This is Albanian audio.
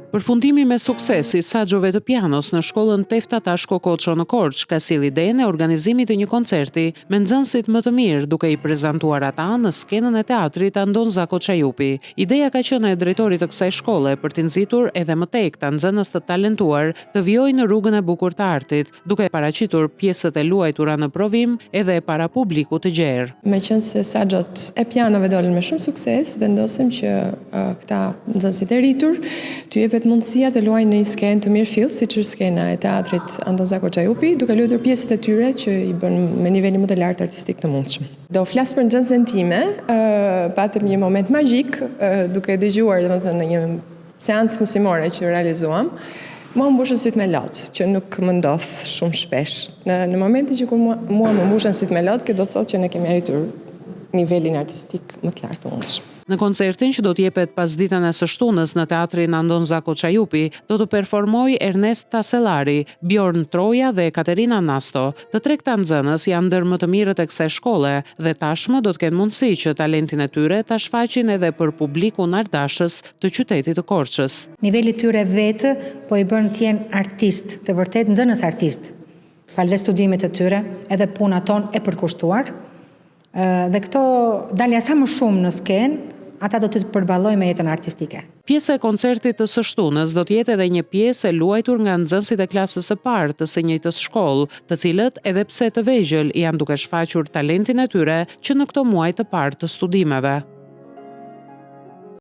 Përfundimi me sukses i saxhove të pianos në shkollën Tefta Tashko Koço në Korçë ka sjellë idenë e organizimit të një koncerti me nxënësit më të mirë, duke i prezantuar ata në skenën e teatrit Andon Zako Çajupi. Ideja ka qenë e drejtorit të kësaj shkolle për të nxitur edhe më tek ta nxënës të talentuar të vijojnë në rrugën e bukur të artit, duke paraqitur pjesët e luajtura në provim edhe para publikut të gjerë. Meqense saxhot e pianove dolën me shumë sukses, vendosim që këta nxënësit e rritur të jepet mundësia të luajnë në një skenë të mirë fill, siç është skena e teatrit Andon Zako Çajupi, duke luajtur pjesët e tyre që i bën me nivelin më të lartë artistik të mundshëm. Do flas për nxënësen time, patëm një moment magjik duke dëgjuar, domethënë një seancë mësimore që realizuam. Mua më mbushën sytë me lot, që nuk më ndodh shumë shpesh. Në momentin që kur mua më mbushën sytë me lot, kjo do të thotë që ne kemi arritur nivelin artistik më të lartë të mundshëm. Në koncertin që do të jepet pas ditën e së shtunës në teatrin Andon Zako Çajupi, do të performojë Ernest Tasellari, Bjorn Troja dhe Katerina Nasto. Të tre këta nxënës janë ndër më të mirët e kësaj shkolle dhe tashmë do të kenë mundësi që talentin e tyre ta shfaqin edhe për publikun ardashës të qytetit të Korçës. Niveli i tyre vetë po i bën të jenë artist, të vërtet nxënës artist. Falë studimit të tyre, edhe puna tonë e përkushtuar. Dhe këto dalja sa më shumë në skenë, ata do të përballojnë me jetën artistike. Pjesa e koncertit të së shtunës do të jetë edhe një pjesë e luajtur nga nxënësit e klasës së parë të së njëjtës shkollë, të cilët edhe pse të vegjël janë duke shfaqur talentin e tyre që në këto muaj të parë të studimeve.